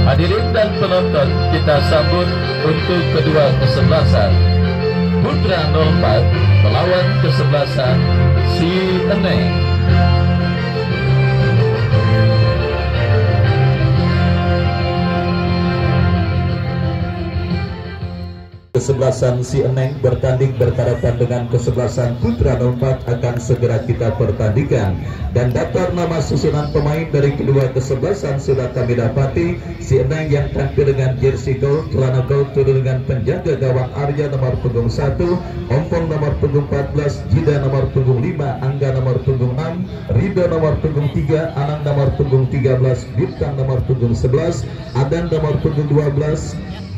Hadirin dan penonton, kita sambut untuk kedua kesebelasan. Putra 04 melawan kesebelasan Si Eneng. Kesebelasan Si Eneng bertanding berhadapan dengan kesebelasan Putra 04 akan segera kita pertandingkan. Dan daftar nama susunan pemain dari kedua kesebelasan sudah kami dapati. Si Eneng yang tampil dengan jersey gold, celana gold, turun dengan penjaga gawang Arya nomor punggung 1, Ompong nomor punggung 14, Jida nomor punggung 5, Angga nomor punggung 6, Rido nomor punggung 3, Anang nomor punggung 13, Bintang nomor punggung 11, Adan nomor punggung 12,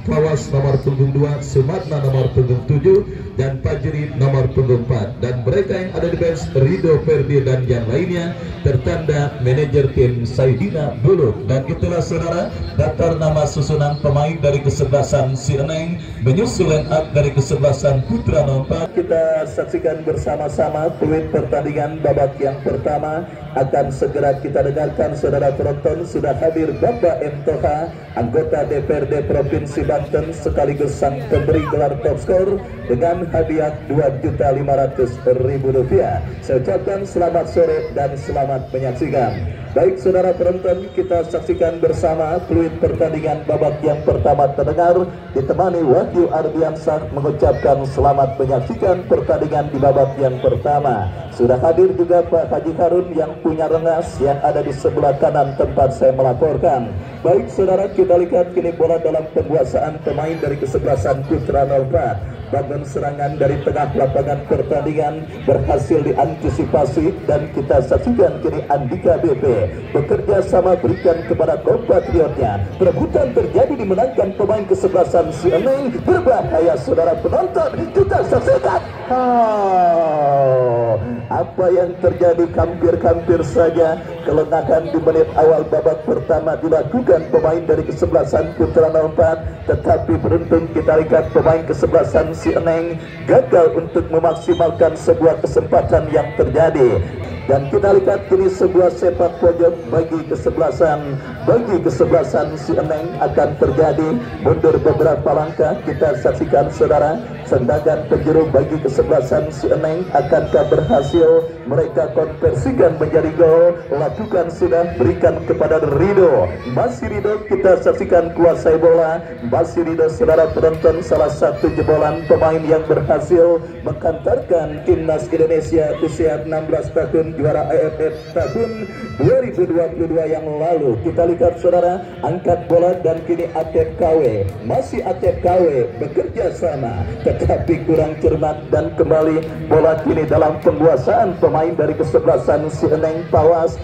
Fawas nomor punggung 2, Sumatna nomor punggung 7, dan Fajri nomor punggung 4. Dan mereka yang ada di bench, Rido, Ferdi, dan yang lainnya tertanda manajer tim Saidina Buluk. Dan itulah saudara daftar nama susunan pemain dari kesebelasan Si Eneng menyusul line up dari kesebelasan Putra 04. Kita saksikan bersama-sama fluid pertandingan babak yang pertama. Akan segera kita dengarkan saudara penonton. Sudah hadir Bapak M. Toha, anggota DPRD Provinsi Banten sekaligus sang pemberi gelar top skor dengan hadiah Rp2.500.000. Saya ucapkan selamat sore dan selamat menyaksikan. Baik saudara penonton, kita saksikan bersama fluid pertandingan babak yang pertama terdengar, ditemani Wahyu Ardiansah mengucapkan selamat menyaksikan pertandingan di babak yang pertama. Sudah hadir juga Pak Haji Harun yang punya rengas yang ada di sebelah kanan tempat saya melaporkan. Baik saudara, kita lihat kini bola dalam penguasaan pemain dari kesebelasan Putra 04. Bangun serangan dari tengah lapangan pertandingan berhasil diantisipasi dan kita saksikan kini Andika BP bekerja sama berikan kepada kompatriotnya. Perebutan terjadi dimenangkan pemain kesebelasan Si Eneng. Berbahaya saudara penonton, kita saksikan. Apa yang terjadi hampir-hampir saja kelengahan di menit awal babak pertama dilakukan pemain dari kesebelasan Putra 04, tetapi beruntung kita lihat pemain kesebelasan Si Eneng gagal untuk memaksimalkan sebuah kesempatan yang terjadi. Dan kita lihat kini sebuah sepak pojok bagi kesebelasan Si Eneng akan terjadi. Mundur beberapa langkah, kita saksikan saudara, tendangan penjuru bagi kesebelasan Si Eneng. Akankah berhasil mereka konversikan menjadi gol? Lakukan sudah, berikan kepada Rido. Masih Rido, kita saksikan kuasai bola. Masih Rido saudara penonton, salah satu jebolan pemain yang berhasil menghantarkan timnas Indonesia usia 16 tahun juara AFF tahun 2022 yang lalu. Kita lihat saudara, angkat bola dan kini Atep KW, masih Atep KW bekerja sama tetapi kurang cermat dan kembali bola kini dalam penguasaan pemain dari kesebelasan Si Eneng. Fawas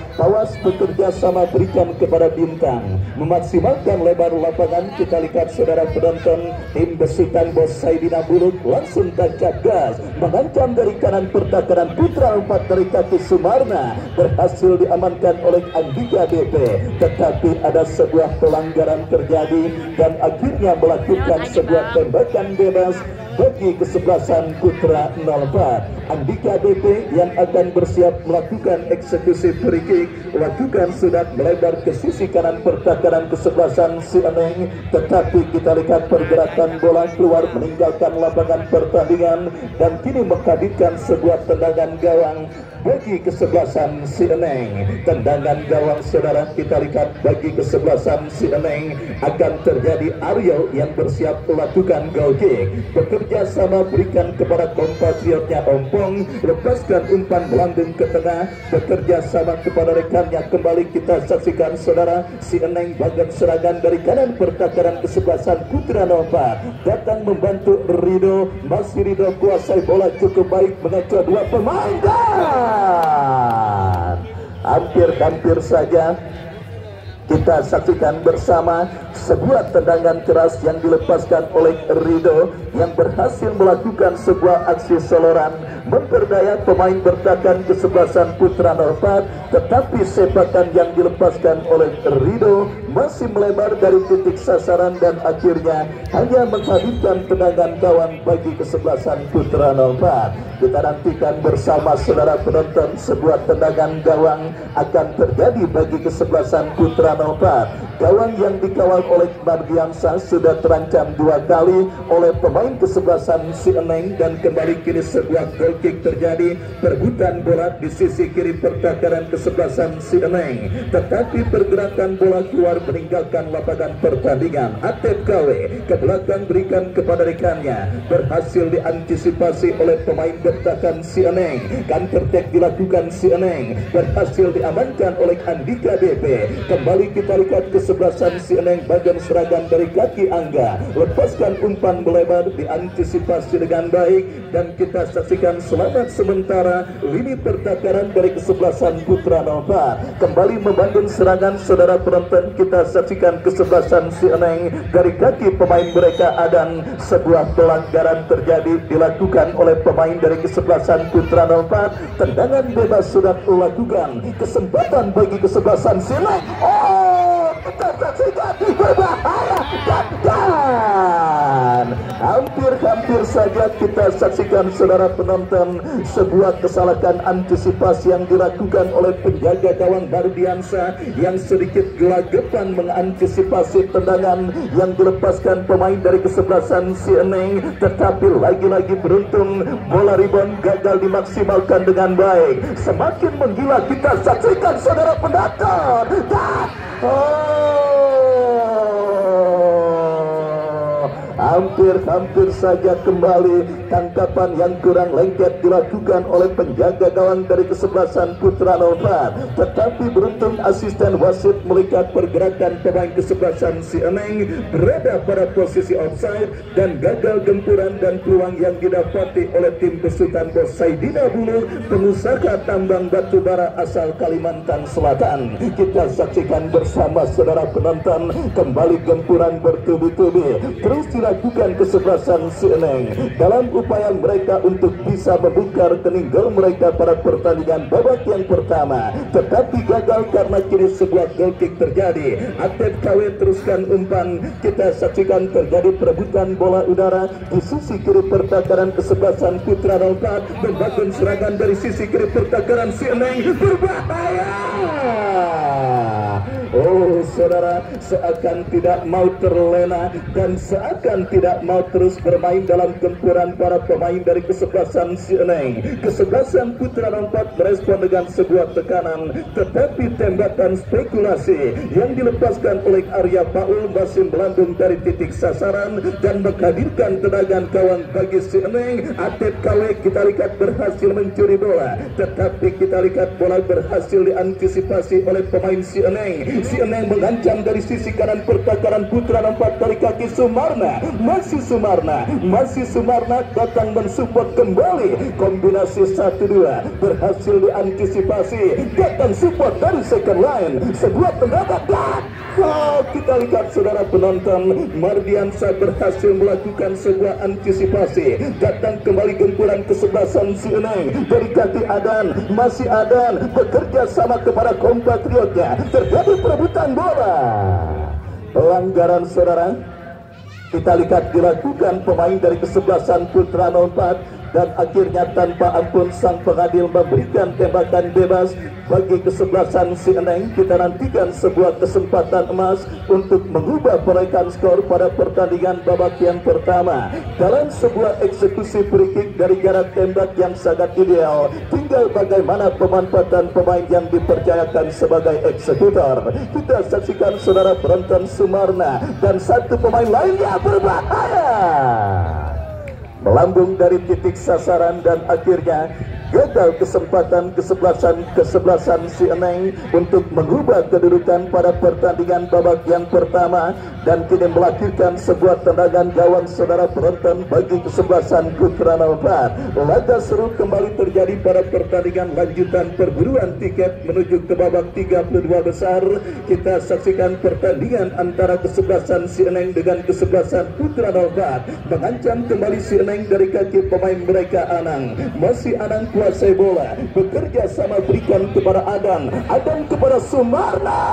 bekerja sama berikan kepada Bintang, memaksimalkan lebar lapangan. Kita lihat saudara penonton, tim besutan Bos Saidina Buluk langsung tancap gas mengancam dari kanan pertahanan Putra 4 dari kaki Sumarna, berhasil diamankan oleh Andika BP, tetapi ada sebuah pelanggaran terjadi dan akhirnya melakukan sebuah tembakan bebas bagi kesebelasan Putra 04. Andika BP yang akan bersiap melakukan eksekusi free kick, lakukan sudah melebar ke sisi kanan pertahanan kesebelasan Si Eneng, tetapi kita lihat pergerakan bola keluar meninggalkan lapangan pertandingan dan kini menghadirkan sebuah tendangan gawang bagi kesebelasan Si Eneng. Tendangan gawang saudara, kita lihat bagi kesebelasan Si Eneng akan terjadi Aryo yang bersiap melakukan goal kick. bekerja sama berikan kepada kompatriotnya Ompong, lepaskan umpan melambung ke tengah, bekerja sama kepada rekannya. Kembali kita saksikan saudara, si Eneng bagian serangan dari kanan pertahanan kesebelasan Putra Nomor 4 datang membantu Rido. Masih Rido kuasai bola cukup baik, mengecoh dua pemain dan hampir saja kita saksikan bersama sebuah tendangan keras yang dilepaskan oleh Rido yang berhasil melakukan sebuah aksi soloran memperdaya pemain bertahan kesebelasan Putra Nomor 4, tetapi sepakan yang dilepaskan oleh Rido masih melebar dari titik sasaran dan akhirnya hanya menghabiskan tendangan gawang bagi kesebelasan Putra Nomor 4. Kita nantikan bersama saudara penonton sebuah tendangan gawang akan terjadi bagi kesebelasan Putra Nomor 4. Gawang yang dikawal oleh Mardiansa sudah terancam 2 kali oleh pemain kesebelasan si Eneng dan kembali kini sebuah goal kick terjadi. Perebutan bola di sisi kiri pertahanan kesebelasan si Eneng, tetapi pergerakan bola keluar meninggalkan lapangan pertandingan. Atep KW ke belakang berikan kepada rekannya, berhasil diantisipasi oleh pemain bertahan si Eneng. Counter attack dilakukan si Eneng, berhasil diamankan oleh Andika DP. Kembali kita lihat kesebelasan si Eneng bagian serangan dari kaki Angga, lepaskan umpan melebar, diantisipasi dengan baik dan kita saksikan selamat sementara lini pertahanan dari kesebelasan Putra Nomor 4. Kembali membangun serangan saudara penonton, kita saksikan kesebelasan si Eneng dari kaki pemain mereka Adan. Sebuah pelanggaran terjadi dilakukan oleh pemain dari kesebelasan Putra Nomor 4. Tendangan bebas sudah dilakukan, kesempatan bagi kesebelasan si Eneng. Kita saksikan berbahaya dan hampir saja kita saksikan saudara penonton sebuah kesalahan antisipasi yang dilakukan oleh penjaga gawang Mardiansa yang sedikit gelagapan mengantisipasi tendangan yang dilepaskan pemain dari kesebelasan si Eneng, tetapi lagi-lagi beruntung bola rebound gagal dimaksimalkan dengan baik. Semakin menggila kita saksikan saudara penonton dan hampir saja kembali tangkapan yang kurang lengket dilakukan oleh penjaga gawang dari kesebelasan Putra Nomor 4, tetapi beruntung asisten wasit melihat pergerakan pemain kesebelasan si Eneng berada pada posisi offside dan gagal gempuran dan peluang yang didapati oleh tim besutan Bos Saidina Bulu, pengusaha tambang batubara asal Kalimantan Selatan. Kita saksikan bersama saudara penonton, kembali gempuran bertubi-tubi terus dilakukan kesebelasan si Eneng dalam upaya mereka untuk bisa membuka rekening gol mereka pada pertandingan babak yang pertama, tetapi gagal karena kini sebuah goal kick terjadi. Atep KW teruskan umpan, kita saksikan terjadi perebutan bola udara di sisi kiri pertahanan kesebelasan Putra Nomor 4, membangun serangan dari sisi kiri pertahanan si Eneng, berbahaya. Saudara, seakan tidak mau terlena dan seakan tidak mau terus bermain dalam gempuran para pemain dari kesebelasan si Eneng. Kesebelasan Putra Nomor 4 merespon dengan sebuah tekanan, tetapi tembakan spekulasi yang dilepaskan oleh Arya Paul masih melambung dari titik sasaran dan menghadirkan tendangan kawan bagi si Eneng. Atep KW kita lihat berhasil mencuri bola, tetapi kita lihat bola berhasil diantisipasi oleh pemain si Eneng. Si Eneng mengancam dari sisi kanan pertahanan Putra Nomor 4 dari kaki Sumarna. Masih Sumarna datang mensupport kembali. Kombinasi 1-2 berhasil diantisipasi, datang support dari second line. Sebuah tendangan dan kita lihat saudara penonton, Mardiansa berhasil melakukan sebuah antisipasi. Datang kembali gempuran kesebelasan si Eneng dari kaki Adan. Masih Adan bekerja sama kepada kompatriotnya. Terjadi perebutan bola. Pelanggaran saudara, kita lihat dilakukan pemain dari kesebelasan Putra Nomor 4 dan akhirnya tanpa ampun sang pengadil memberikan tembakan bebas bagi kesebelasan si Eneng. Kita nantikan sebuah kesempatan emas untuk mengubah perolehan skor pada pertandingan babak yang pertama dalam sebuah eksekusi free kick dari jarak tembak yang sangat ideal. Tinggal bagaimana pemanfaatan pemain yang dipercayakan sebagai eksekutor. Kita saksikan saudara penonton, Sumarna dan satu pemain lainnya berbahaya. melambung dari titik sasaran dan akhirnya gagal kesebelasan si Eneng untuk mengubah kedudukan pada pertandingan babak yang pertama dan kini melakukan sebuah tendangan gawang saudara penonton bagi kesebelasan Putra 04. Laga seru kembali terjadi pada pertandingan lanjutan perburuan tiket menuju ke babak 32 besar. Kita saksikan pertandingan antara kesebelasan si Eneng dengan kesebelasan Putra 04. Mengancam kembali si Eneng dari kaki pemain mereka Anang. Masih Anang kuasai bola, bekerja sama berikan kepada Adam kepada Sumarna.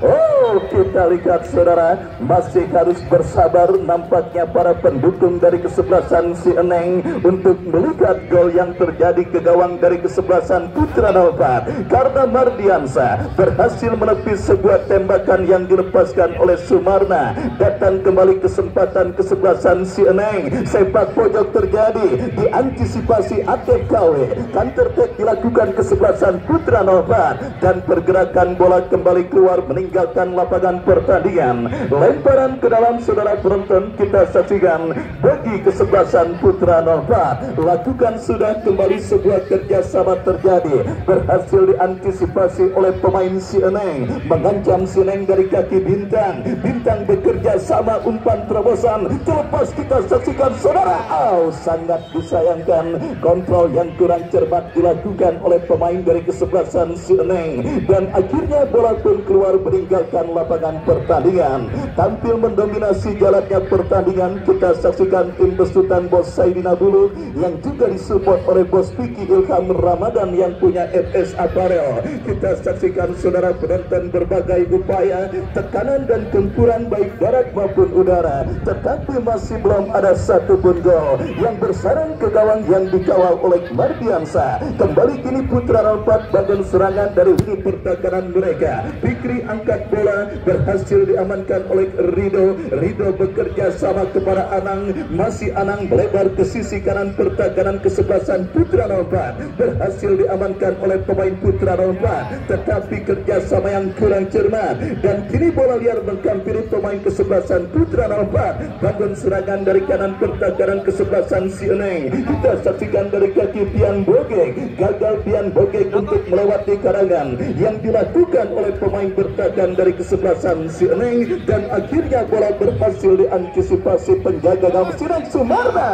Oh, kita lihat saudara, masih harus bersabar nampaknya para pendukung dari kesebelasan si Eneng untuk melihat gol yang terjadi ke gawang dari kesebelasan Putra 04 karena Mardiansa berhasil menepis sebuah tembakan yang dilepaskan oleh Sumarna. Datang kembali kesempatan kesebelasan si Eneng, sepak pojok terjadi, diantisipasi ATKW, counter attack dilakukan kesebelasan Putra 04 dan pergerakan bola kembali keluar meninggalkan lapangan pertandingan. Lemparan ke dalam saudara penonton kita saksikan bagi kesebelasan Putra 04. Lakukan sudah kembali sebuah kerjasama terjadi, berhasil diantisipasi oleh pemain si Eneng, mengancam si Eneng dari kaki Bintang. Bintang bekerja sama, umpan terobosan terlepas kita saksikan saudara. Sangat disayangkan kontrol yang kurang cermat dilakukan oleh pemain dari kesebelasan si Eneng dan akhirnya bola pun keluar meninggalkan lapangan pertandingan. Tampil mendominasi jalannya pertandingan kita saksikan tim besutan Bos Saidina Bulu yang juga disupport oleh Bos Piki Ilham Ramadan yang punya FS Apparel. Kita saksikan saudara penonton berbagai upaya tekanan dan gempuran baik darat maupun udara, tetapi masih belum ada satupun gol yang bersarang ke gawang yang dikawal oleh Mardiansa. Kembali kini Putra 04 badan serangan dari lini pertahanan mereka. Fikri angkat bola, berhasil diamankan oleh Rido. Rido bekerja sama kepada Anang, masih Anang melebar ke sisi kanan pertahanan kesebelasan Putra 04. Berhasil diamankan oleh pemain Putra 04, tetapi kerjasama yang kurang cermat dan kini bola liar menghampiri pemain kesebelasan Putra 04. Bangun serangan dari kanan pertahanan kesebelasan si Eneng. Kita saksikan dari kaki Pian Bogek, gagal Pian Bogek untuk melewati karangan yang dilakukan oleh pemain bertahan dari kesebelasan si Eneng dan akhirnya bola berhasil diantisipasi penjaga gawang Sumarna.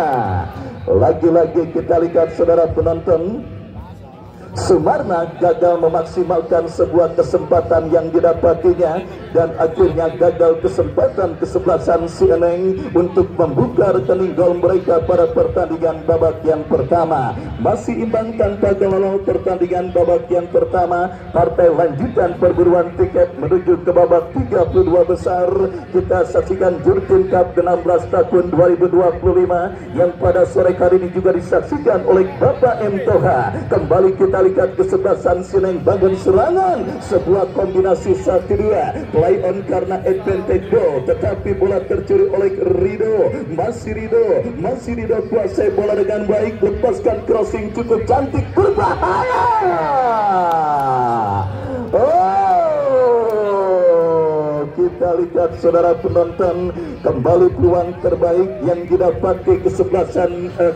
Lagi-lagi kita lihat saudara penonton, Sumarna gagal memaksimalkan sebuah kesempatan yang didapatinya dan akhirnya gagal kesempatan kesebelasan si Eneng untuk membuka rekening gol mereka pada pertandingan babak yang pertama. Masih imbang tanpa gol pertandingan babak yang pertama. Partai lanjutan perburuan tiket menuju ke babak 32 besar. Kita saksikan Jurtin Cup ke-16 tahun 2025 yang pada sore hari ini juga disaksikan oleh Bapak M. Toha. Kembali kita lihat kesebelasan si Eneng bangun serangan, sebuah kombinasi 1-2 play on karena advantage goal, tetapi bola tercuri oleh Rido. Masih Rido kuasai bola dengan baik, lepaskan crossing cukup cantik, berbahaya. Kita lihat saudara penonton, kembali peluang terbaik yang didapati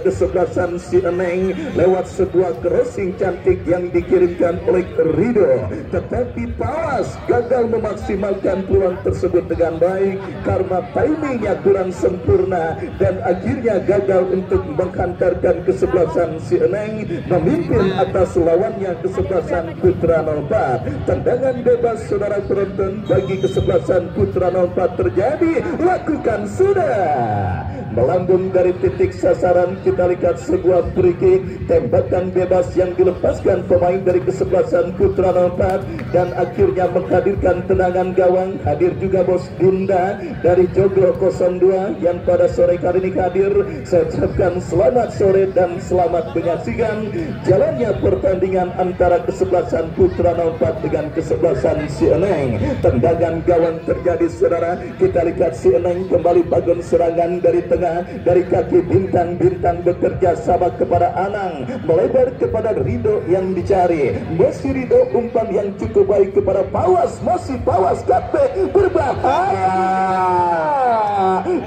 kesebelasan si Eneng lewat sebuah crossing cantik yang dikirimkan oleh Rido, tetapi Pawas gagal memaksimalkan peluang tersebut dengan baik karena timingnya kurang sempurna dan akhirnya gagal untuk menghantarkan kesebelasan si Eneng memimpin atas lawannya kesebelasan Putra 04. Tendangan bebas saudara penonton bagi kesebelasan Putra 04 terjadi, lakukan sudah. Melambung dari titik sasaran kita lihat sebuah free kick, tembakan bebas yang dilepaskan pemain dari kesebelasan Putra 04 dan akhirnya menghadirkan tendangan gawang. Hadir juga Bos Dinda dari Joglo 02 yang pada sore kali ini hadir. Saya ucapkan selamat sore dan selamat menyaksikan jalannya pertandingan antara kesebelasan Putra 04 dengan kesebelasan si Eneng. Tendangan gawang terjadi saudara. Kita lihat si Eneng kembali bangun serangan dari tengah, dari kaki Bintang bekerja sama kepada Anang, melebar kepada Rido yang dicari. Masih Rido, umpan yang cukup baik kepada Pawas, masih Pawas, cutback berbahaya.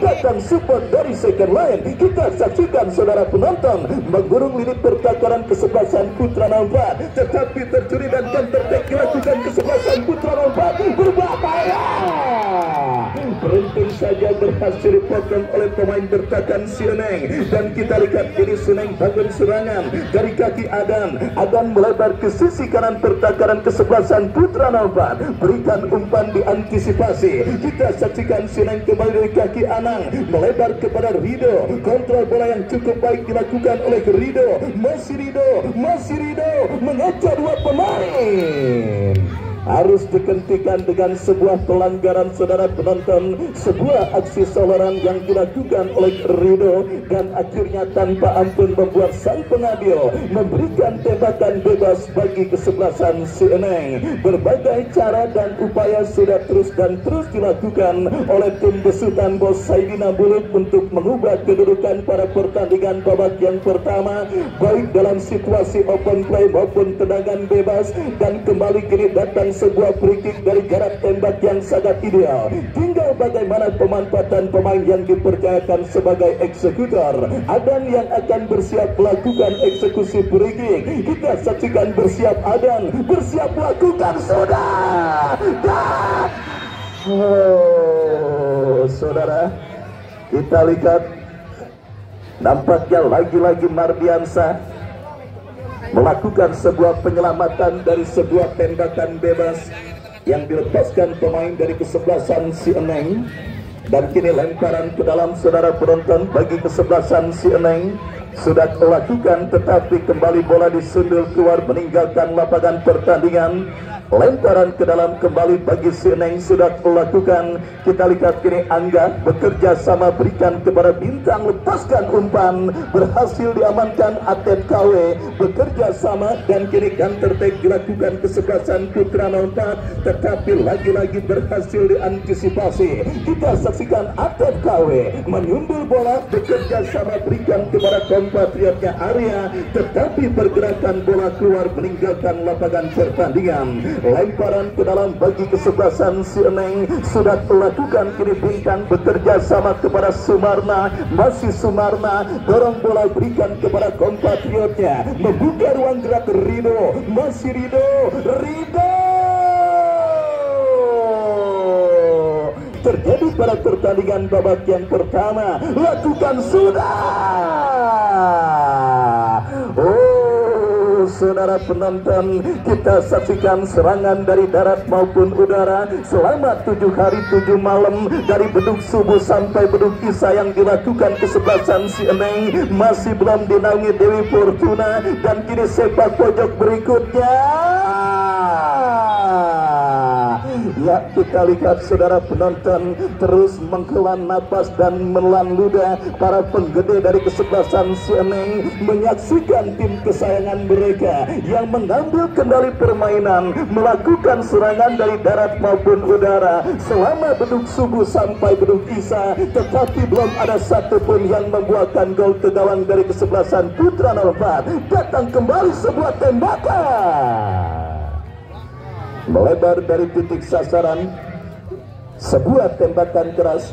Datang support dari second line. Kita saksikan saudara penonton mengurung lini pertakaran kesebelasan Putra 04, tetapi tercuri dan counter-attack dilakukan kesebelasan Putra 04 berbahaya. Beruntung saja berhasil dipotong oleh pemain bertahan Sioneng, dan kita lihat kini Sioneng bangun serangan dari kaki Adan. Adan melebar ke sisi kanan pertakaran kesebelasan Putra 04, berikan umpan diantisipasi. Kita saksikan Sioneng kembali dari kaki Anang melebar kepada Rido. Kontrol bola yang cukup baik dilakukan oleh Rido. Masih Rido mengejar dua pemain. Harus dihentikan dengan sebuah pelanggaran saudara penonton, sebuah aksi soloran yang dilakukan oleh Rido, dan akhirnya tanpa ampun membuat sang pengadil memberikan tembakan bebas bagi kesebelasan Sioneng. Berbagai cara dan upaya sudah terus dilakukan oleh tim besutan Bos Saidina Buluk untuk mengubah kedudukan pada pertandingan babak yang pertama, baik dalam situasi open play maupun tendangan bebas, dan kembali kini datang sebuah free kick dari jarak tembak yang sangat ideal. Tinggal bagaimana pemanfaatan pemain yang dipercayakan sebagai eksekutor. Adan yang akan bersiap melakukan eksekusi free kick. Kita saksikan bersiap Adan, bersiap melakukan sudah. Dan saudara, kita lihat nampaknya lagi-lagi Mardiansyah melakukan sebuah penyelamatan dari sebuah tembakan bebas yang dilepaskan pemain dari kesebelasan Sioneng, dan kini lemparan ke dalam saudara penonton bagi kesebelasan Sioneng sudah dilakukan, tetapi kembali bola disundul keluar meninggalkan lapangan pertandingan. Lemparan ke dalam kembali bagi Sioneng sudah dilakukan. Kita lihat kini Angga bekerja sama berikan kepada Bintang, lepaskan umpan, berhasil diamankan Atlet KW, bekerja sama, dan kini counter attack dilakukan kesebelasan Putra 04, tetapi lagi-lagi berhasil diantisipasi. Kita saksikan Atlet KW menyundul bola, bekerja sama berikan kepada kompatriotnya Arya, tetapi pergerakan bola keluar meninggalkan lapangan pertandingan. Lemparan ke dalam bagi kesebelasan Sioneng sudah dilakukan. Kini Bintang bekerja sama kepada Sumarna, masih Sumarna dorong bola berikan kepada kompatriotnya, membuka ruang gerak Rido, masih Rido terjadi pada pertandingan babak yang pertama. Lakukan sudah. Saudara penonton, kita saksikan serangan dari darat maupun udara selama 7 hari 7 malam, dari beduk subuh sampai beduk isya yang dilakukan kesebelasan Sioneng masih belum dinaungi Dewi Fortuna, dan kini sepak pojok berikutnya. Ya, kita lihat saudara penonton terus menghela napas dan menelan ludah para penggede dari kesebelasan Sioneng menyaksikan tim kesayangan mereka yang mengambil kendali permainan, melakukan serangan dari darat maupun udara selama beduk subuh sampai beduk isya, tetapi belum ada satupun yang membuahkan gol ke gawang dari kesebelasan Putra 04. Datang kembali sebuah tembakan melebar dari titik sasaran, sebuah tembakan keras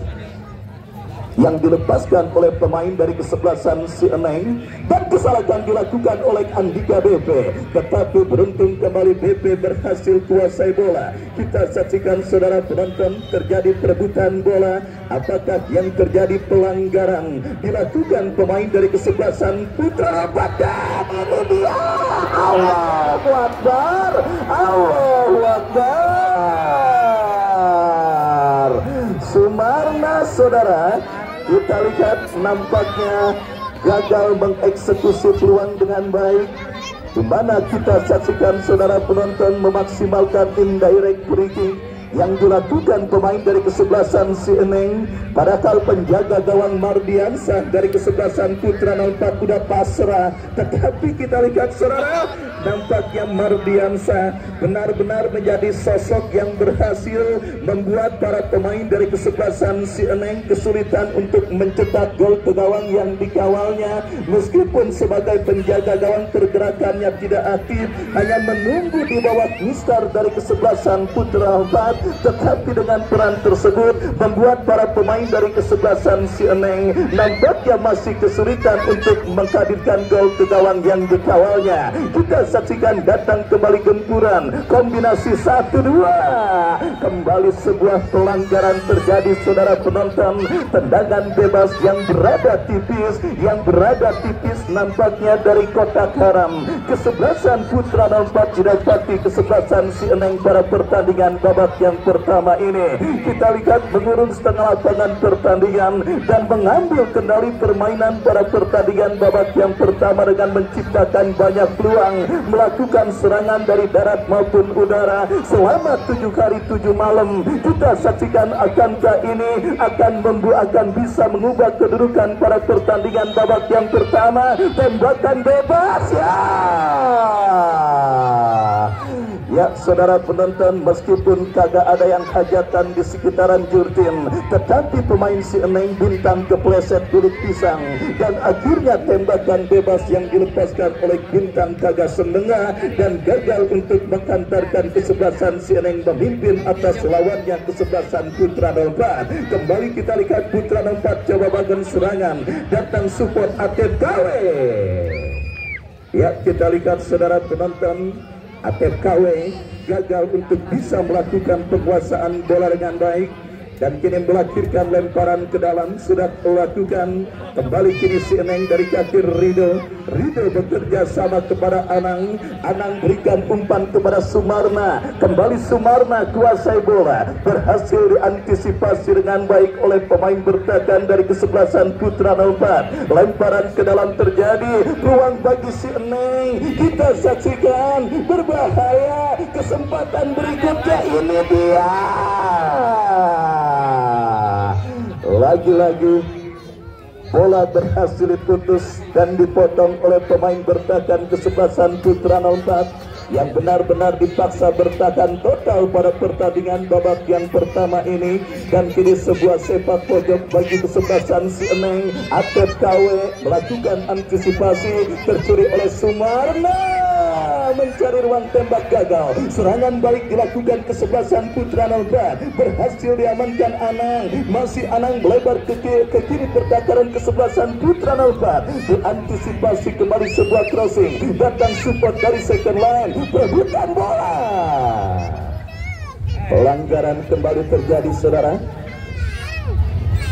yang dilepaskan oleh pemain dari kesebelasan Sioneng, dan kesalahan dilakukan oleh Andika BP, tetapi beruntung kembali BP berhasil kuasai bola. Kita saksikan saudara penonton, terjadi perebutan bola. Apakah yang terjadi pelanggaran dilakukan pemain dari kesebelasan Putra 04? Ini dia, Allahu Akbar, Allahu Akbar. Sumarna saudara, kita lihat nampaknya gagal mengeksekusi peluang dengan baik, di mana kita saksikan saudara penonton memaksimalkan indirect free kick yang dilakukan pemain dari kesebelasan Sioneng, padahal penjaga gawang Mardiansyah dari kesebelasan Putra 04 sudah pasrah. Tetapi kita lihat saudara, nampaknya Mardiansyah benar-benar menjadi sosok yang berhasil membuat para pemain dari kesebelasan Sioneng kesulitan untuk mencetak gol ke gawang yang dikawalnya. Meskipun sebagai penjaga gawang pergerakannya tidak aktif, hanya menunggu di bawah mistar dari kesebelasan Putra 04, tetapi dengan peran tersebut membuat para pemain dari kesebelasan si Eneng nampaknya masih kesulitan untuk menghadirkan gol ke gawang yang dikawalnya. Kita saksikan datang kembali gempuran kombinasi 1-2, kembali sebuah pelanggaran terjadi saudara penonton. Tendangan bebas yang berada tipis nampaknya dari kotak haram. Kesebelasan Putra 04 didapati kesebelasan si Eneng pada pertandingan babak yang pertama ini. Kita lihat mengurung setengah lapangan pertandingan dan mengambil kendali permainan pada pertandingan babak yang pertama dengan menciptakan banyak peluang, melakukan serangan dari darat maupun udara selama 7 hari 7 malam. Kita saksikan akankah ini akan bisa mengubah kedudukan pada pertandingan babak yang pertama. Tembakan bebas ya saudara penonton, meskipun kagak ada yang hajatan di sekitaran Jurtin, tetapi pemain si Eneng bintang kepleset duduk pisang dan akhirnya tembakan bebas yang dilepaskan oleh bintang kagak sendenga dan gagal untuk menghantarkan kesebelasan si Eneng memimpin atas lawannya kesebelasan Putra 04. Kembali kita lihat Putra 04 coba bangun serangan, datang support Atep KW. Ya kita lihat saudara penonton, Atep KW gagal untuk bisa melakukan penguasaan bola dengan baik dan kini melahirkan lemparan ke dalam. Sudah melakukan kembali kini si Eneng dari kaki Rido bekerja sama kepada Anang berikan umpan kepada Sumarna, kembali Sumarna kuasai bola, berhasil diantisipasi dengan baik oleh pemain bertahan dari kesebelasan Putra 04. Lemparan ke dalam terjadi, peluang bagi si Eneng, kita saksikan, berbahaya, kesempatan berikutnya ini dia. Lagi-lagi bola berhasil diputus dan dipotong oleh pemain bertahan kesebelasan Putra 04 yang benar-benar dipaksa bertahan total pada pertandingan babak yang pertama ini. Dan kini sebuah sepak pojok bagi kesebelasan si Eneng. Atep KW melakukan antisipasi, tercuri oleh Sumarna, mencari ruang tembak gagal. Serangan balik dilakukan kesebelasan Putra 04, berhasil diamankan Anang, masih Anang melebar ke kiri pertakaran kesebelasan Putra 04, diantisipasi kembali sebuah crossing, datang support dari second line, perebutan bola. Pelanggaran kembali terjadi saudara.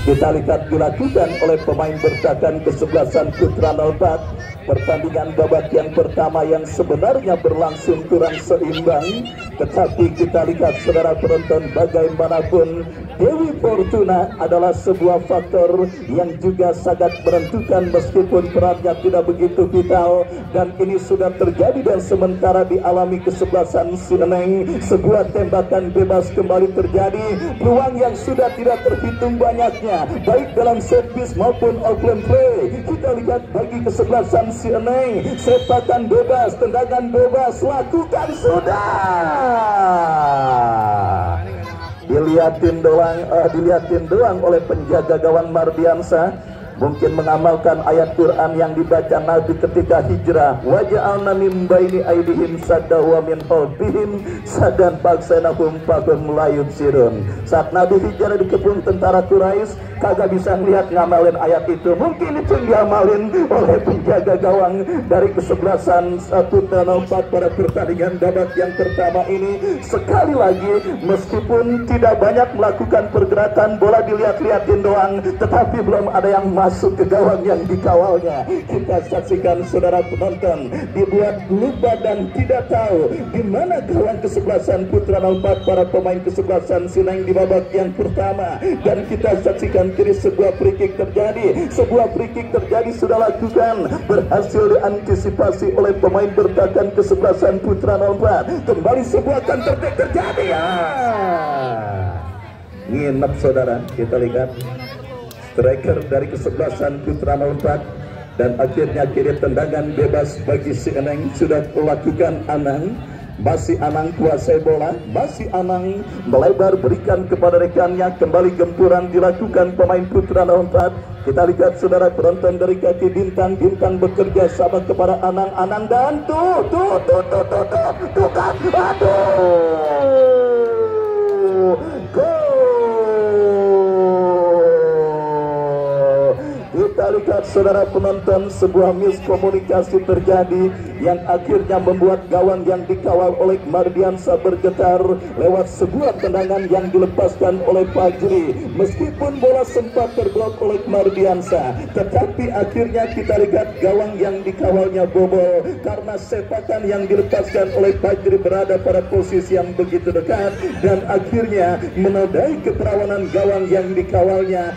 Kita lihat dilakukan oleh pemain bertahan kesebelasan Putra 04. Pertandingan babak yang pertama yang sebenarnya berlangsung kurang seimbang, tetapi kita lihat saudara penonton, bagaimanapun Dewi Fortuna adalah sebuah faktor yang juga sangat menentukan meskipun perannya tidak begitu vital. Dan ini sudah terjadi dan sementara dialami kesebelasan si Eneng. Sebuah tembakan bebas kembali terjadi, peluang yang sudah tidak terhitung banyaknya baik dalam set piece maupun open play. Kita lihat bagi kesebelasan si Eneng, sepakan bebas, tendangan bebas, lakukan sudah. Dilihatin doang oleh penjaga gawang Mardiansa, mungkin mengamalkan ayat Quran yang dibaca Nabi ketika hijrah, waja'alna min baini aidihim sadda wa min khalfihim sadan faksanahum fahum la yubsirun. Saat Nabi hijrah di kebun tentara Quraisy, kagak bisa ngelihat ngamalin ayat itu. Mungkin itu diamalin oleh penjaga gawang dari kesebelasan Putra 04 pada pertandingan babak yang pertama ini. Sekali lagi, meskipun tidak banyak melakukan pergerakan, bola dilihat-lihatin doang, tetapi belum ada yang masuk ke gawang yang dikawalnya. Kita saksikan saudara penonton, dibuat lupa dan tidak tahu di mana gawang kesebelasan Putra 04 para pemain kesebelasan Sineng di babak yang pertama. Dan kita saksikan kiri sebuah free kick terjadi, sudah lakukan, berhasil diantisipasi oleh pemain bertahan kesebelasan Putra 04. Kembali sebuah counter attack terjadi nginep saudara. Kita lihat striker dari kesebelasan Putra 04 dan akhirnya kiri tendangan bebas bagi si Eneng sudah melakukan Anang. Masih Anang kuasai bola, masih Anang melebar berikan kepada rekannya, kembali gempuran dilakukan pemain Putra 04. Kita lihat saudara penonton dari kaki Bintang bekerja sama kepada Anang dan tuh kan, aduh. Kita lihat saudara penonton, sebuah miskomunikasi terjadi yang akhirnya membuat gawang yang dikawal oleh Mardiansa bergetar lewat sebuah tendangan yang dilepaskan oleh Fajri. Meskipun bola sempat terblok oleh Mardiansa, tetapi akhirnya kita lihat gawang yang dikawalnya bobol karena sepakan yang dilepaskan oleh Fajri berada pada posisi yang begitu dekat dan akhirnya menodai keperawanan gawang yang dikawalnya.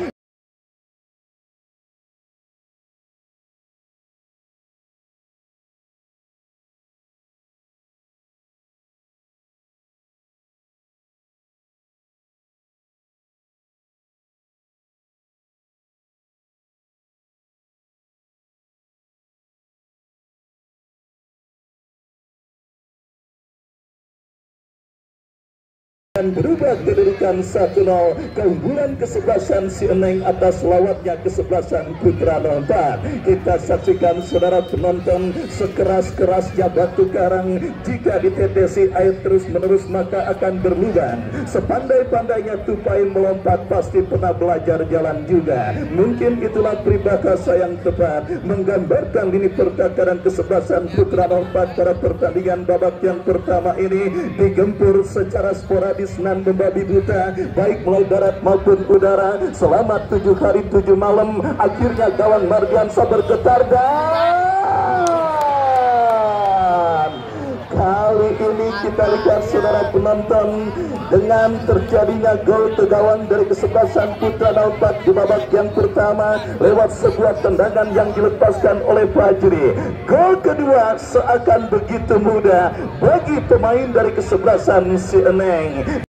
Dan berubah kedudukan 1-0, keunggulan kesebelasan si Eneng atas lawatnya kesebelasan Putra 04. Kita saksikan saudara penonton, sekeras-kerasnya batu karang jika ditetesi air terus menerus maka akan berlubang. Sepandai-pandainya tupai melompat pasti pernah belajar jalan juga. Mungkin itulah peribahasa yang tepat menggambarkan lini pertakaran kesebelasan Putra 04 pada pertandingan babak yang pertama ini digempur secara sporadis nan membabi buta baik melalui darat maupun udara selama 7 hari 7 malam. Akhirnya gawang Mardiansa bergetar dan kali ini kita lihat saudara penonton, dengan terjadinya gol ke gawang dari kesebelasan Putra 04 di babak yang pertama lewat sebuah tendangan yang dilepaskan oleh Fajri. Gol kedua seakan begitu mudah bagi pemain dari kesebelasan si Eneng.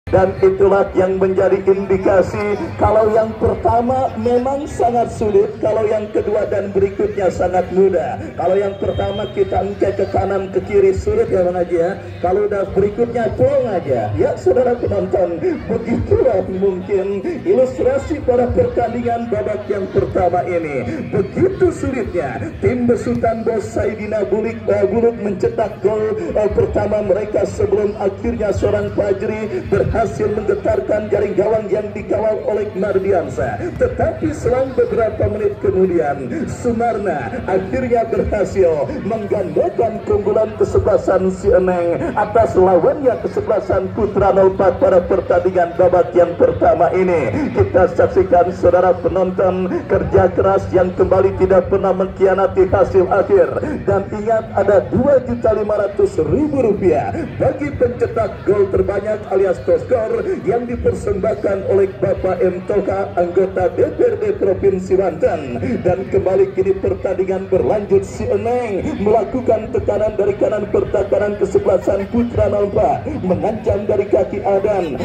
Dan itulah yang menjadi indikasi kalau yang pertama memang sangat sulit, kalau yang kedua dan berikutnya sangat mudah. Kalau yang pertama kita engke ke kanan ke kiri sulit ya Bang Haji ya. Kalau udah berikutnya plong aja. Ya saudara penonton, begitulah mungkin ilustrasi pada pertandingan babak yang pertama ini. Begitu sulitnya tim besutan Bos Saidina Buluk mencetak gol pertama mereka sebelum akhirnya seorang Fajri berhasil menggetarkan jaring gawang yang dikawal oleh Mardiansa. Tetapi selang beberapa menit kemudian Sumarna akhirnya berhasil menggandakan keunggulan kesebelasan si Eneng atas lawannya kesebelasan Putra 04 pada pertandingan babak yang pertama ini. Kita saksikan saudara penonton, kerja keras yang kembali tidak pernah mengkhianati hasil akhir. Dan ingat, ada Rp2.500.000 bagi pencetak gol terbanyak alias top skor yang dipersembahkan oleh Bapak M. Toka, anggota DPRD Provinsi Banten. Dan kembali kini pertandingan berlanjut, si Eneng melakukan tekanan dari kanan pertakaran kesebelasan Putra 04, mengancam dari kaki Adan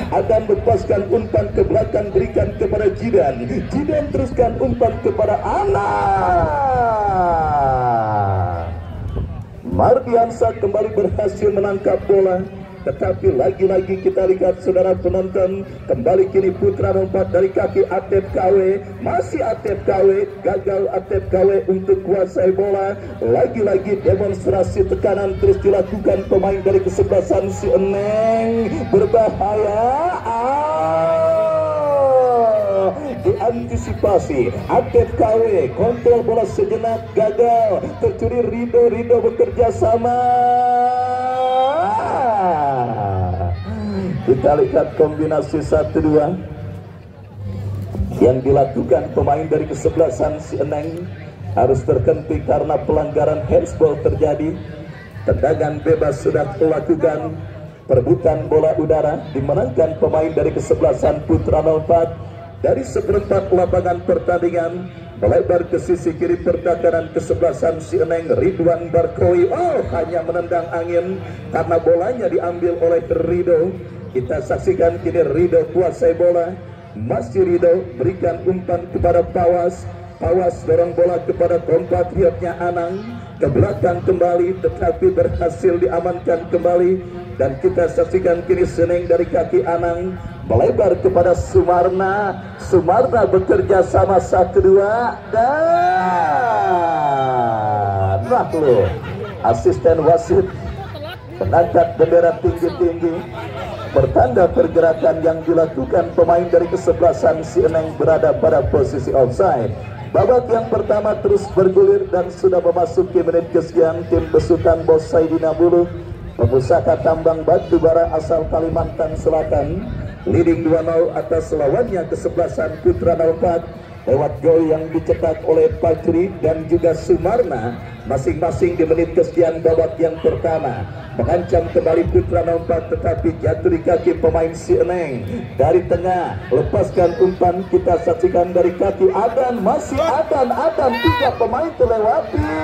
lepaskan umpan ke belakang berikan kepada Jidan teruskan umpan kepada Anak. Mardiansa kembali berhasil menangkap bola. Tetapi lagi-lagi kita lihat saudara penonton, kembali kini Putra 04 dari kaki Atep KW, masih Atep KW, gagal Atep KW untuk kuasai bola. Lagi-lagi demonstrasi tekanan terus dilakukan pemain dari kesebelasan si Eneng, berbahaya. Diantisipasi Atep KW, kontrol bola sejenak gagal, tercuri. Rido bekerja sama. Kita lihat kombinasi 1-2 yang dilakukan pemain dari kesebelasan si Eneng harus terhenti karena pelanggaran handsball terjadi. Tendangan bebas sudah dilakukan, perebutan bola udara dimenangkan pemain dari kesebelasan Putra 04 dari seperempat lapangan pertandingan. Melebar ke sisi kiri pertakaran kesebelasan si Eneng, Ridwan Barkoi. Hanya menendang angin karena bolanya diambil oleh Rido. Kita saksikan kini Rido kuasai bola. Masih Rido berikan umpan kepada Pawas. Pawas dorong bola kepada compatriotnya Anang. ke belakang kembali, tetapi berhasil diamankan kembali. Dan kita saksikan kini Seneng dari kaki Anang melebar kepada Sumarna. Sumarna bekerja sama 1-2 dan Rahlu asisten wasit mengangkat bendera tinggi-tinggi, pertanda pergerakan yang dilakukan pemain dari kesebelasan Seneng berada pada posisi offside. Babak yang pertama terus bergulir dan sudah memasuki menit kesekian. Tim besutan Bos Saidina Bulu, Pemusaka Tambang Batubara asal Kalimantan Selatan, leading 2-0 atas lawannya kesebelasan Putra 04 lewat gol yang dicetak oleh Fajri dan juga Sumarna masing-masing di menit kesekian babak yang pertama. Mengancam kembali Putra 04 tetapi jatuh di kaki pemain Seneng. Dari tengah lepaskan umpan, kita saksikan dari kaki Adan, masih Adan 3 pemain terlewati,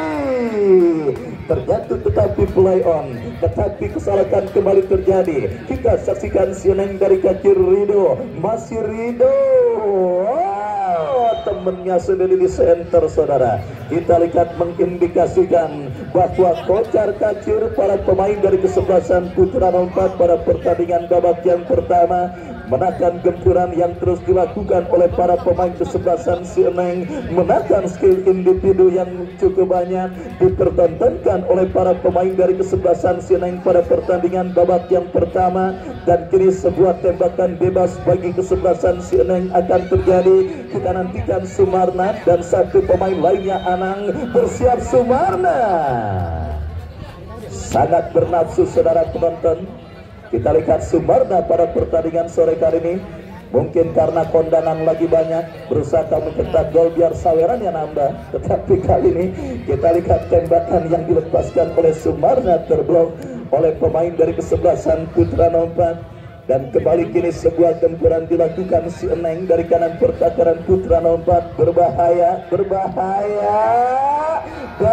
terjatuh tetapi play on, tetapi kesalahan kembali terjadi. Kita saksikan Seneng dari kaki Rido, masih Rido, temennya sendiri di center saudara. Kita lihat mengindikasikan bahwa kocar kacir para pemain dari kesebelasan Putra 04 pada pertandingan babak yang pertama. Menakan gempuran yang terus dilakukan oleh para pemain kesebelasan Seneng, menakan skill individu yang cukup banyak dipertontonkan oleh para pemain dari kesebelasan Seneng pada pertandingan babak yang pertama. Dan kini sebuah tembakan bebas bagi kesebelasan Seneng akan terjadi. Kita nantikan Sumarna dan satu pemain lainnya Anang. Bersiap Sumarna, sangat bernafsu saudara penonton. Kita lihat Sumarna pada pertandingan sore kali ini, mungkin karena kondangan lagi banyak, berusaha mencetak gol biar sawerannya nambah. Tetapi kali ini kita lihat tembakan yang dilepaskan oleh Sumarna terblok oleh pemain dari kesebelasan Putra 04. Dan kembali kini sebuah gempuran dilakukan Seneng dari kanan pertakaran Putra 04. Berbahaya, dan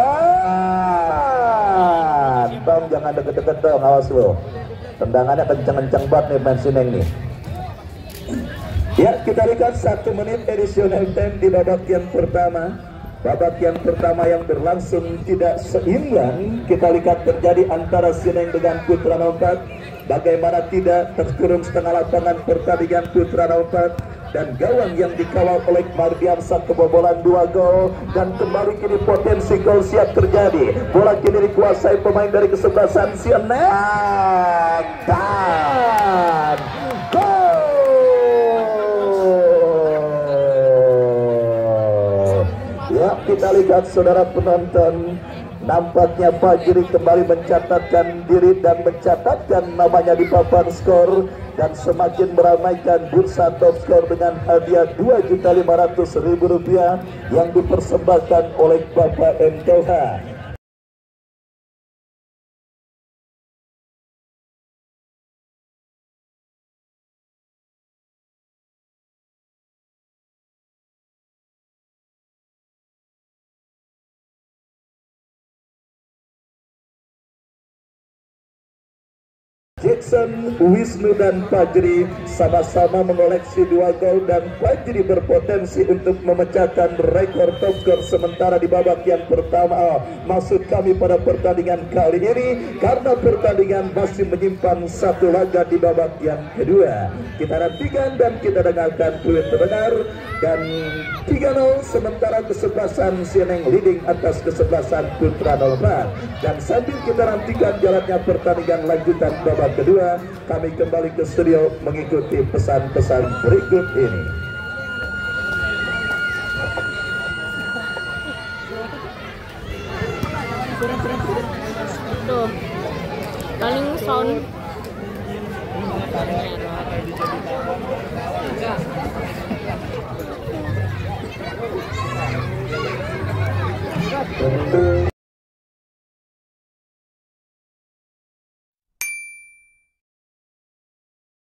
Tom jangan deket-deket dong, awas lo. Tendangannya kencang-kencang banget nih main Seneng nih. Ya, kita lihat 1 menit additional time di babak yang pertama. Babak yang pertama yang berlangsung tidak seimbang. Kita lihat terjadi antara Seneng dengan Putra 04. Bagaimana tidak terkurung setengah lapangan pertandingan Putra 04. Dan gawang yang dikawal oleh Mardiansa kebobolan 2 gol. Dan kembali kini potensi gol siap terjadi. Bola kini dikuasai pemain dari kesebelasan Seneng. Dan gol. Ya, kita lihat saudara penonton, nampaknya Fajri kembali mencatatkan diri dan mencatatkan namanya di papan skor dan semakin meramaikan bursa top skor dengan hadiah Rp2.500.000 yang dipersembahkan oleh Bapak MTH. Jackson, Wisnu dan Fajri sama-sama mengoleksi 2 gol dan Fajri berpotensi untuk memecahkan rekor top skor sementara di babak yang pertama. Maksud kami pada pertandingan kali ini karena pertandingan masih menyimpan 1 laga di babak yang kedua. Kita nantikan dan kita dengarkan tweet terdengar dan 3-0 sementara kesebelasan Seneng leading atas kesebelasan Putra 04. Dan sambil kita nantikan jalannya pertandingan lanjutan babak kedua, kami kembali ke studio mengikuti pesan-pesan berikut ini. Tuh, paling sound